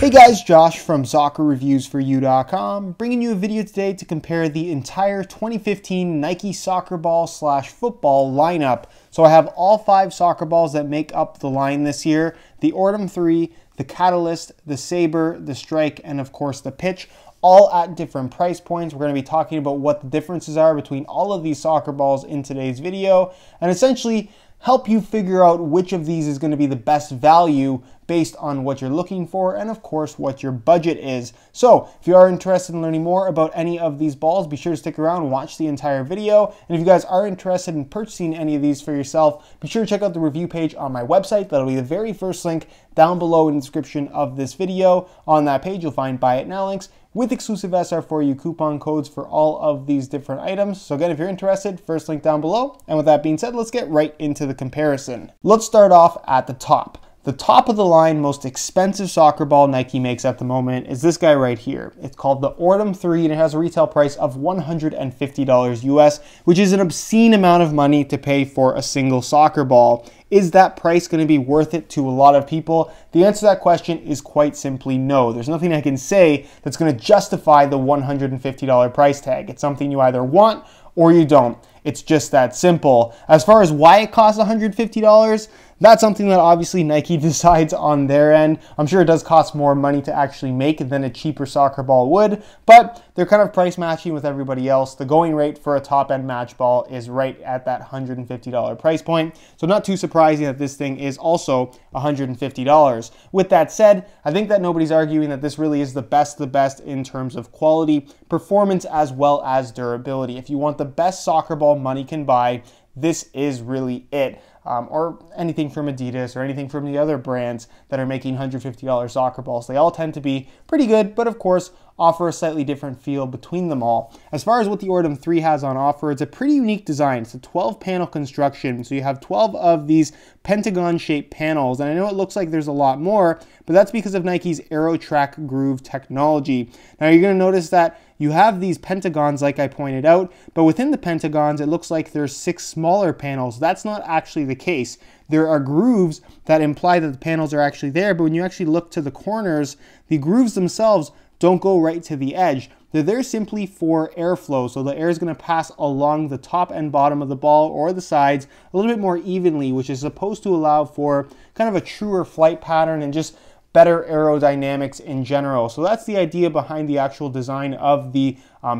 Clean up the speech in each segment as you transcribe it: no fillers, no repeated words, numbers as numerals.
Hey guys, Josh from soccerreviewsforyou.com, bringing you a video today to compare the entire 2015 Nike soccer ball / football lineup. So I have all 5 soccer balls that make up the line this year: the Ordem 3, the Catalyst, the Sabre, the Strike, and of course the Pitch, all at different price points. We're going to be talking about what the differences are between all of these soccer balls in today's video, and essentially help you figure out which of these is going to be the best value based on what you're looking for and of course what your budget is. So if you are interested in learning more about any of these balls, be sure to stick around and watch the entire video. And if you guys are interested in purchasing any of these for yourself, be sure to check out the review page on my website. That'll be the very first link down below in the description of this video. On that page you'll find buy it now links with exclusive SR4U coupon codes for all of these different items. So again, if you're interested, first link down below. And with that being said, let's get right into the comparison. Let's start off at the top. The top of the line, most expensive soccer ball Nike makes at the moment is this guy right here. It's called the Ordem 3 and it has a retail price of $150 US, which is an obscene amount of money to pay for a single soccer ball. Is that price going to be worth it to a lot of people? The answer to that question is quite simply no. There's nothing I can say that's going to justify the $150 price tag. It's something you either want or you don't. It's just that simple. As far as why it costs $150, that's something that obviously Nike decides on their end. I'm sure it does cost more money to actually make than a cheaper soccer ball would, but they're kind of price matching with everybody else. The going rate for a top-end match ball is right at that $150 price point, so not too surprising that this thing is also $150. With that said, I think that nobody's arguing that this really is the best of the best in terms of quality, performance, as well as durability. If you want the best soccer ball money can buy, this is really it. Or anything from Adidas or anything from the other brands that are making $150 soccer balls. They all tend to be pretty good, but of course offer a slightly different feel between them all. As far as what the Ordem 3 has on offer, it's a pretty unique design. It's a 12-panel construction, so you have 12 of these pentagon-shaped panels, and I know it looks like there's a lot more, but that's because of Nike's AeroTrack Groove technology. Now you're going to notice that you have these pentagons like I pointed out, but within the pentagons it looks like there's 6 smaller panels. That's not actually the case. There are grooves that imply that the panels are actually there, but when you actually look to the corners, the grooves themselves don't go right to the edge. They're there simply for airflow, so the air is going to pass along the top and bottom of the ball or the sides a little bit more evenly, which is supposed to allow for kind of a truer flight pattern and just better aerodynamics in general. So that's the idea behind the actual design of the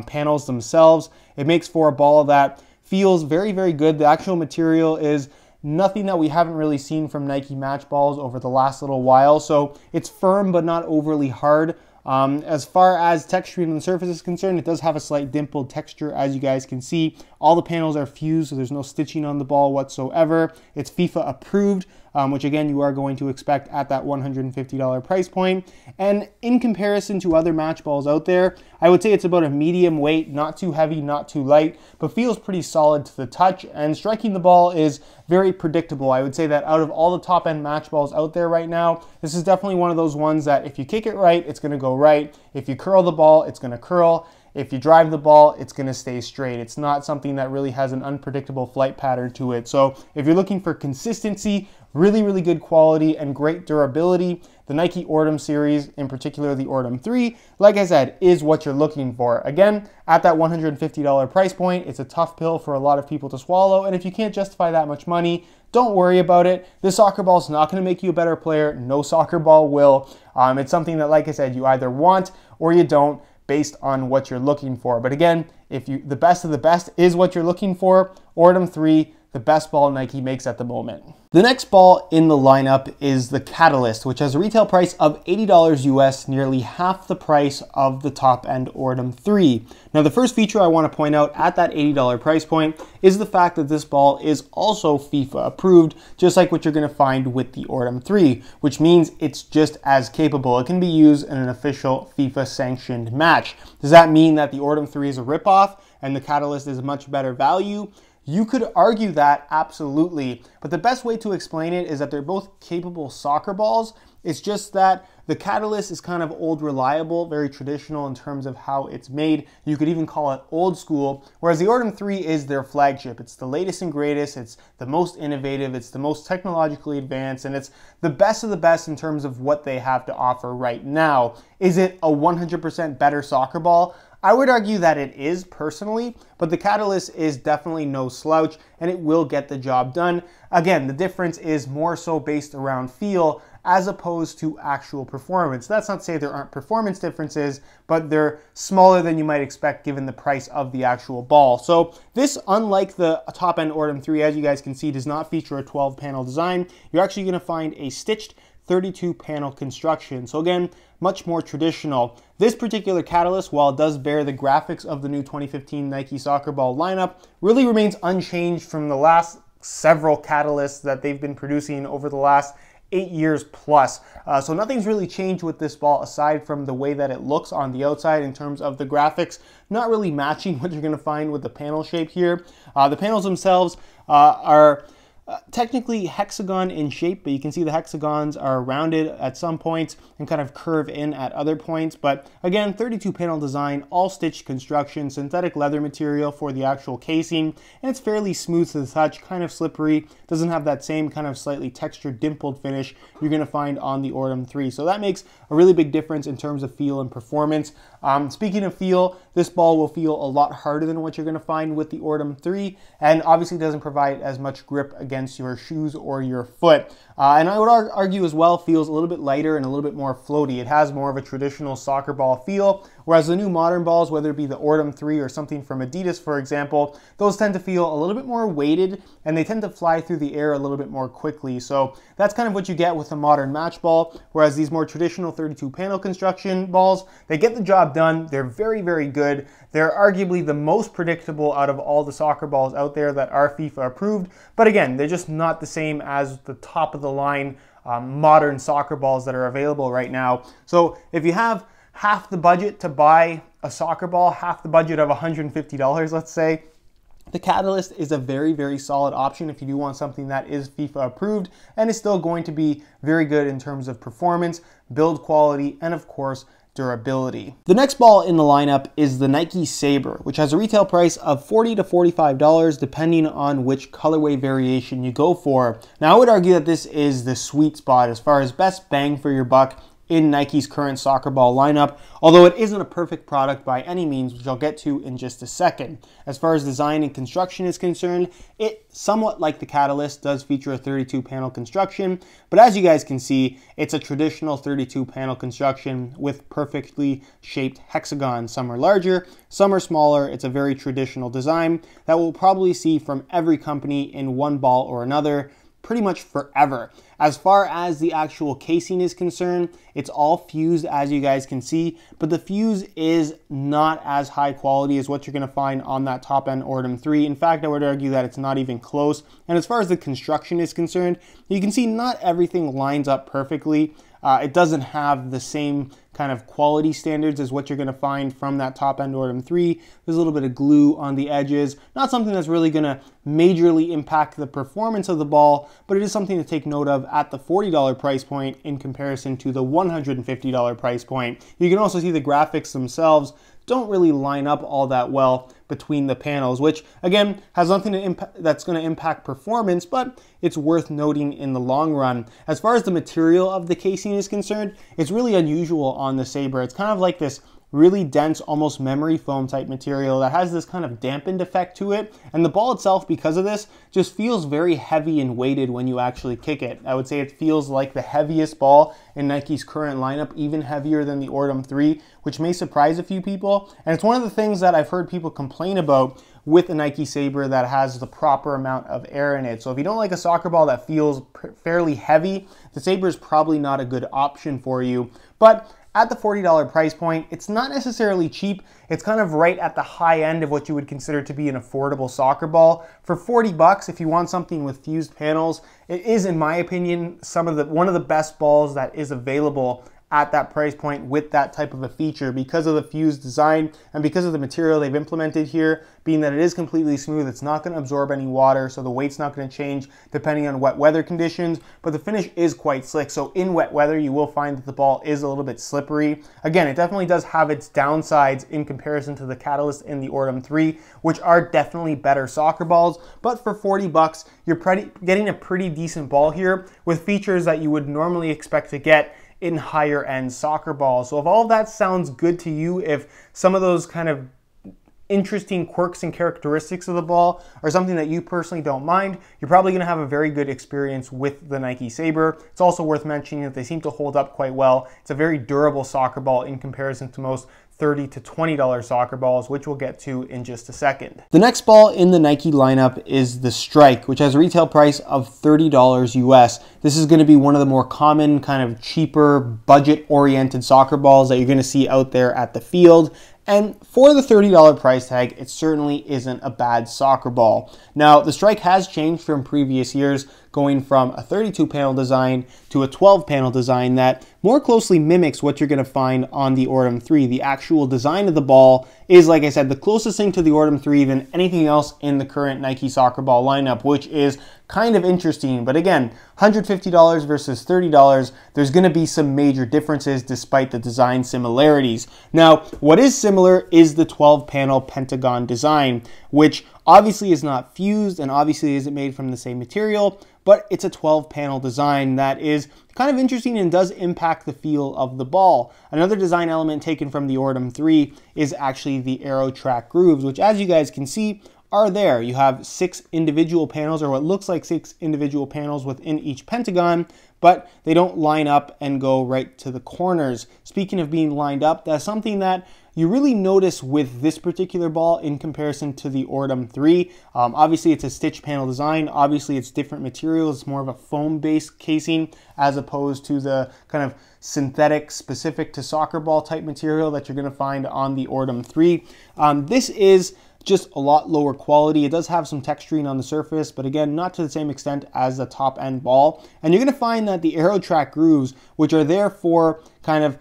panels themselves. It makes for a ball that feels very, very good. The actual material is nothing that we haven't really seen from Nike match balls over the last little while. So it's firm but not overly hard. As far as texturing on the surface is concerned, it does have a slight dimpled texture, as you guys can see. All the panels are fused, so there's no stitching on the ball whatsoever. It's FIFA approved, which again you are going to expect at that $150 price point. And in comparison to other match balls out there, I would say it's about a medium weight, not too heavy, not too light, but feels pretty solid to the touch, and striking the ball is very predictable. I would say that out of all the top-end match balls out there right now, this is definitely one of those ones that if you kick it right, it's going to go right. If you curl the ball, it's going to curl. If you drive the ball, it's going to stay straight. It's not something that really has an unpredictable flight pattern to it. So if you're looking for consistency, really, really good quality, and great durability, the Nike Ordem series, in particular the Ordem 3, like I said, is what you're looking for. Again, at that $150 price point, it's a tough pill for a lot of people to swallow, and if you can't justify that much money, don't worry about it. This soccer ball is not going to make you a better player. No soccer ball will. It's something that, like I said, you either want or you don't, based on what you're looking for. But again, if the best of the best is what you're looking for, Ordem 3, the best ball Nike makes at the moment. The next ball in the lineup is the Catalyst, which has a retail price of $80 US, nearly half the price of the top-end Ordem 3. Now, the first feature I want to point out at that $80 price point is the fact that this ball is also FIFA approved, just like what you're going to find with the Ordem 3, which means it's just as capable. It can be used in an official FIFA-sanctioned match. Does that mean that the Ordem 3 is a ripoff and the Catalyst is a much better value? You could argue that, absolutely, but the best way to explain it is that they're both capable soccer balls. It's just that the Catalyst is kind of old reliable, very traditional in terms of how it's made. You could even call it old school, whereas the Ordem 3 is their flagship. It's the latest and greatest, it's the most innovative, it's the most technologically advanced, and it's the best of the best in terms of what they have to offer right now. Is it a 100% better soccer ball? I would argue that it is personally, but the Catalyst is definitely no slouch and it will get the job done. Again, the difference is more so based around feel as opposed to actual performance. That's not to say there aren't performance differences, but they're smaller than you might expect given the price of the actual ball. So this, unlike the top-end Ordem 3, as you guys can see, does not feature a 12-panel design. You're actually going to find a stitched 32-panel construction. So again, much more traditional. This particular Catalyst, while it does bear the graphics of the new 2015 Nike soccer ball lineup, really remains unchanged from the last several Catalysts that they've been producing over the last 8 years plus. So nothing's really changed with this ball aside from the way that it looks on the outside in terms of the graphics, not really matching what you're going to find with the panel shape here. The panels themselves are technically hexagon in shape, but you can see the hexagons are rounded at some points and kind of curve in at other points. But again, 32 panel design, all stitched construction, synthetic leather material for the actual casing, and it's fairly smooth to the touch, kind of slippery, doesn't have that same kind of slightly textured dimpled finish you're going to find on the Ordem 3. So that makes a really big difference in terms of feel and performance. Speaking of feel, this ball will feel a lot harder than what you're going to find with the Ordem 3, and obviously doesn't provide as much grip against your shoes or your foot. And I would argue as well, feels a little bit lighter and a little bit more floaty. It has more of a traditional soccer ball feel, whereas the new modern balls, whether it be the Ordem 3 or something from Adidas, for example, those tend to feel a little bit more weighted and they tend to fly through the air a little bit more quickly. So that's kind of what you get with a modern match ball, whereas these more traditional 32 panel construction balls, they get the job done. They're very, very good. They're arguably the most predictable out of all the soccer balls out there that are FIFA approved. But again, they're just not the same as the top of the line modern soccer balls that are available right now. So if you have half the budget to buy a soccer ball, half the budget of $150, let's say, the Catalyst is a very, very solid option if you do want something that is FIFA approved and is still going to be very good in terms of performance, build quality, and of course, durability. The next ball in the lineup is the Nike Sabre, which has a retail price of $40 to $45 depending on which colorway variation you go for. Now I would argue that this is the sweet spot as far as best bang for your buck in Nike's current soccer ball lineup, although it isn't a perfect product by any means, which I'll get to in just a second. As far as design and construction is concerned, it, somewhat like the Catalyst, does feature a 32 panel construction, but as you guys can see, it's a traditional 32 panel construction with perfectly shaped hexagons. Some are larger, some are smaller. It's a very traditional design that we'll probably see from every company in one ball or another pretty much forever. As far as the actual casing is concerned, it's all fused, as you guys can see, but the fuse is not as high quality as what you're going to find on that top-end Ordem 3. In fact, I would argue that it's not even close. And as far as the construction is concerned, you can see not everything lines up perfectly. It doesn't have the same kind of quality standards as what you're going to find from that top-end Ordem 3. There's a little bit of glue on the edges. Not something that's really going to majorly impact the performance of the ball, but it is something to take note of at the $40 price point in comparison to the $150 price point. You can also see the graphics themselves don't really line up all that well between the panels, which again has nothing that's going to impact performance, but it's worth noting in the long run. As far as the material of the casing is concerned, it's really unusual on the Sabre. It's kind of like this really dense, almost memory foam type material that has this kind of dampened effect to it. And the ball itself, because of this, just feels very heavy and weighted when you actually kick it. I would say it feels like the heaviest ball in Nike's current lineup, even heavier than the Ordem 3, which may surprise a few people. And it's one of the things that I've heard people complain about with the Nike Sabre that has the proper amount of air in it. So if you don't like a soccer ball that feels fairly heavy, the Sabre is probably not a good option for you. But at the $40 price point, it's not necessarily cheap. It's kind of right at the high end of what you would consider to be an affordable soccer ball. For 40 bucks, if you want something with fused panels, it is, in my opinion, one of the best balls that is available at that price point with that type of a feature because of the fused design and because of the material they've implemented here, being that it is completely smooth. It's not going to absorb any water, so the weight's not going to change depending on wet weather conditions, but the finish is quite slick. So in wet weather, you will find that the ball is a little bit slippery. Again, it definitely does have its downsides in comparison to the Catalyst in the Ordem 3, which are definitely better soccer balls, but for 40 bucks, you're getting a pretty decent ball here with features that you would normally expect to get in higher end soccer balls. So if all of that sounds good to you, if some of those kind of interesting quirks and characteristics of the ball are something that you personally don't mind, you're probably going to have a very good experience with the Nike Sabre. It's also worth mentioning that they seem to hold up quite well. It's a very durable soccer ball in comparison to most $30 to $20 soccer balls, which we'll get to in just a second. The next ball in the Nike lineup is the Strike, which has a retail price of $30 US. This is going to be one of the more common, kind of cheaper, budget-oriented soccer balls that you're going to see out there at the field. And for the $30 price tag, it certainly isn't a bad soccer ball. Now, the Strike has changed from previous years, going from a 32-panel design to a 12-panel design that more closely mimics what you're going to find on the Ordem 3. The actual design of the ball is, like I said, the closest thing to the Ordem 3 than anything else in the current Nike soccer ball lineup, which is kind of interesting. But again, $150 versus $30, there's going to be some major differences despite the design similarities. Now, what is similar is the 12-panel pentagon design, which obviously is not fused and obviously isn't made from the same material, but it's a 12-panel design that is kind of interesting and does impact the feel of the ball. Another design element taken from the Ordem 3 is actually the arrow track grooves, which, as you guys can see, are there. You have 6 individual panels, or what looks like 6 individual panels within each pentagon, but they don't line up and go right to the corners. Speaking of being lined up, that's something that you really notice with this particular ball in comparison to the Ordem 3. Obviously, it's a stitch panel design. Obviously, it's different materials. It's more of a foam-based casing as opposed to the kind of synthetic, specific to soccer ball type material that you're going to find on the Ordem 3. This is just a lot lower quality. It does have some texturing on the surface, but again, not to the same extent as the top end ball. And you're going to find that the arrow track grooves, which are there for kind of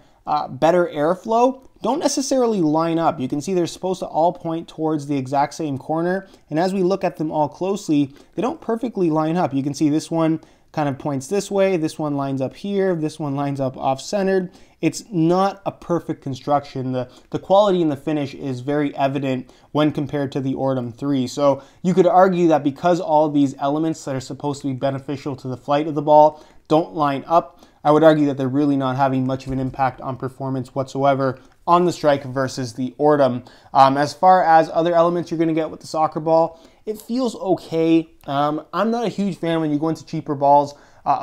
better airflow, don't necessarily line up. You can see they're supposed to all point towards the exact same corner. And as we look at them all closely, they don't perfectly line up. You can see this one kind of points this way, this one lines up here, this one lines up off-centered. It's not a perfect construction. The quality in the finish is very evident when compared to the Ordem 3. So you could argue that because all these elements that are supposed to be beneficial to the flight of the ball don't line up, I would argue that they're really not having much of an impact on performance whatsoever on the Strike versus the Ordem. As far as other elements you're going to get with the soccer ball, it feels okay. I'm not a huge fan when you go into cheaper balls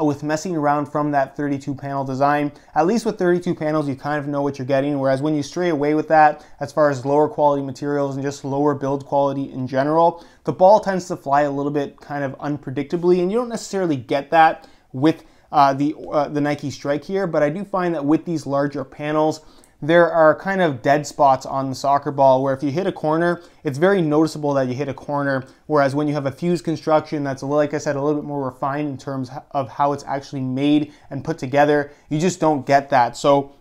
with messing around from that 32-panel design. At least with 32 panels, you kind of know what you're getting, whereas when you stray away with that, as far as lower quality materials and just lower build quality in general, the ball tends to fly a little bit kind of unpredictably, and you don't necessarily get that with the Nike Strike here, but I do find that with these larger panels, there are kind of dead spots on the soccer ball where if you hit a corner, it's very noticeable that you hit a corner, whereas when you have a fused construction that's, like I said, a little bit more refined in terms of how it's actually made and put together, you just don't get that. So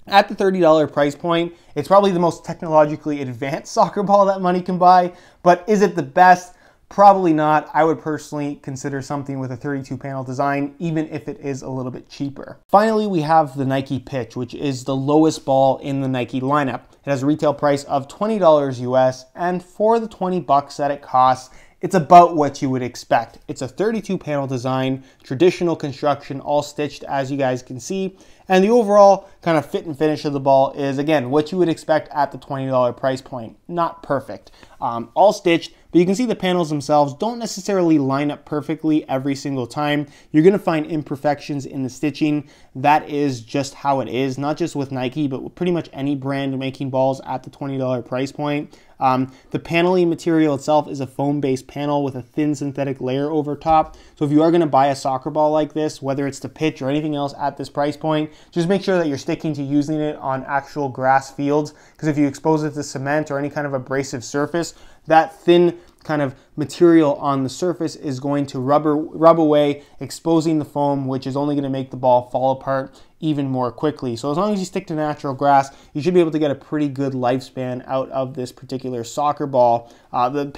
at the $30 price point, it's probably the most technologically advanced soccer ball that money can buy, but is it the best? Probably not. I would personally consider something with a 32-panel design, even if it is a little bit cheaper. Finally, we have the Nike Pitch, which is the lowest ball in the Nike lineup. It has a retail price of $20 US, and for the 20 bucks that it costs, it's about what you would expect. It's a 32-panel design, traditional construction, all stitched as you guys can see. And the overall kind of fit and finish of the ball is, again, what you would expect at the $20 price point. Not perfect. All stitched, but you can see the panels themselves don't necessarily line up perfectly every single time. You're going to find imperfections in the stitching. That is just how it is, not just with Nike, but with pretty much any brand making balls at the $20 price point. The paneling material itself is a foam-based panel with a thin synthetic layer over top. So if you are going to buy a soccer ball like this, whether it's the Pitch or anything else at this price point, just make sure that you're sticking to using it on actual grass fields, because if you expose it to cement or any kind of abrasive surface, that thin kind of material on the surface is going to rub away, exposing the foam, which is only going to make the ball fall apart even more quickly. So as long as you stick to natural grass, you should be able to get a pretty good lifespan out of this particular soccer ball. The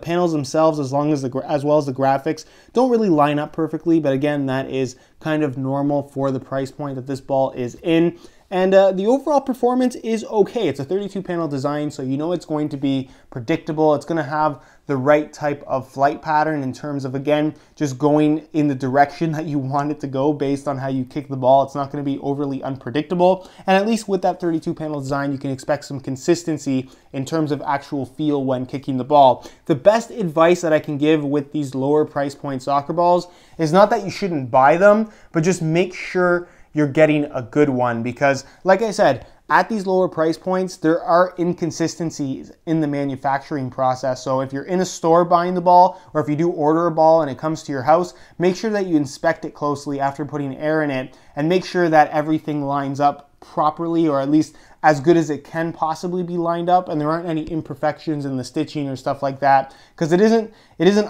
panels themselves, as well as the graphics, don't really line up perfectly, but again, that is kind of normal for the price point that this ball is in. And the overall performance is okay. It's a 32 panel design, so you know it's going to be predictable. It's going to have the right type of flight pattern in terms of, again, just going in the direction that you want it to go based on how you kick the ball. It's not going to be overly unpredictable. And at least with that 32 panel design, you can expect some consistency in terms of actual feel when kicking the ball. The best advice that I can give with these lower price point soccer balls is not that you shouldn't buy them, but just make sure you're getting a good one, because like I said, at these lower price points, there are inconsistencies in the manufacturing process. So if you're in a store buying the ball, or if you do order a ball and it comes to your house, make sure that you inspect it closely after putting air in it and make sure that everything lines up properly, or at least as good as it can possibly be lined up, and there aren't any imperfections in the stitching or stuff like that, because it isn't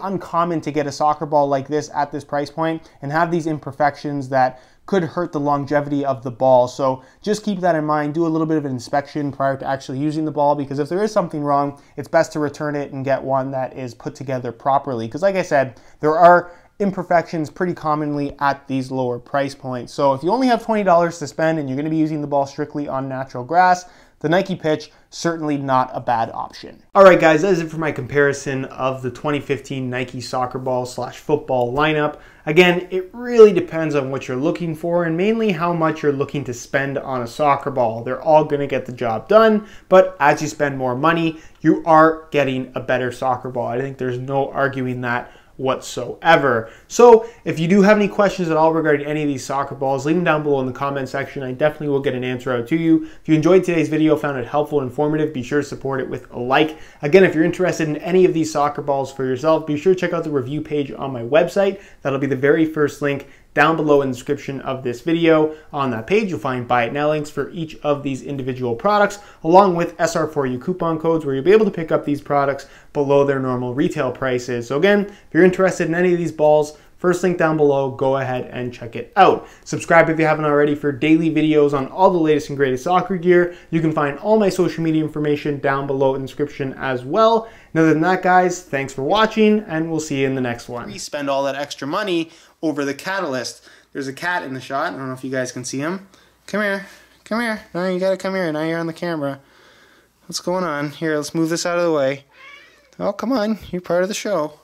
uncommon to get a soccer ball like this at this price point and have these imperfections that could hurt the longevity of the ball. So just keep that in mind. Do a little bit of an inspection prior to actually using the ball, because if there is something wrong, it's best to return it and get one that is put together properly. Because like I said, there are imperfections pretty commonly at these lower price points. So if you only have $20 to spend and you're going to be using the ball strictly on natural grass, the Nike Pitch, certainly not a bad option. All right, guys, that is it for my comparison of the 2015 Nike soccer ball / football lineup. Again, it really depends on what you're looking for and mainly how much you're looking to spend on a soccer ball. They're all going to get the job done, but as you spend more money, you are getting a better soccer ball. I think there's no arguing that whatsoever. So if you do have any questions at all regarding any of these soccer balls, leave them down below in the comment section. I definitely will get an answer out to you. If you enjoyed today's video, found it helpful and informative, be sure to support it with a like. Again, if you're interested in any of these soccer balls for yourself, be sure to check out the review page on my website. That'll be the very first link down below in the description of this video. On that page, you'll find buy it now links for each of these individual products, along with SR4U coupon codes where you'll be able to pick up these products below their normal retail prices. So again, if you're interested in any of these balls, first link down below, go ahead and check it out. Subscribe if you haven't already for daily videos on all the latest and greatest soccer gear. You can find all my social media information down below in the description as well. And other than that, guys, thanks for watching, and we'll see you in the next one. We spend all that extra money over the catalyst. There's a cat in the shot. I don't know if you guys can see him. Come here. Come here. No, you gotta come here. Now you're on the camera. What's going on? Here, let's move this out of the way. Oh, come on. You're part of the show.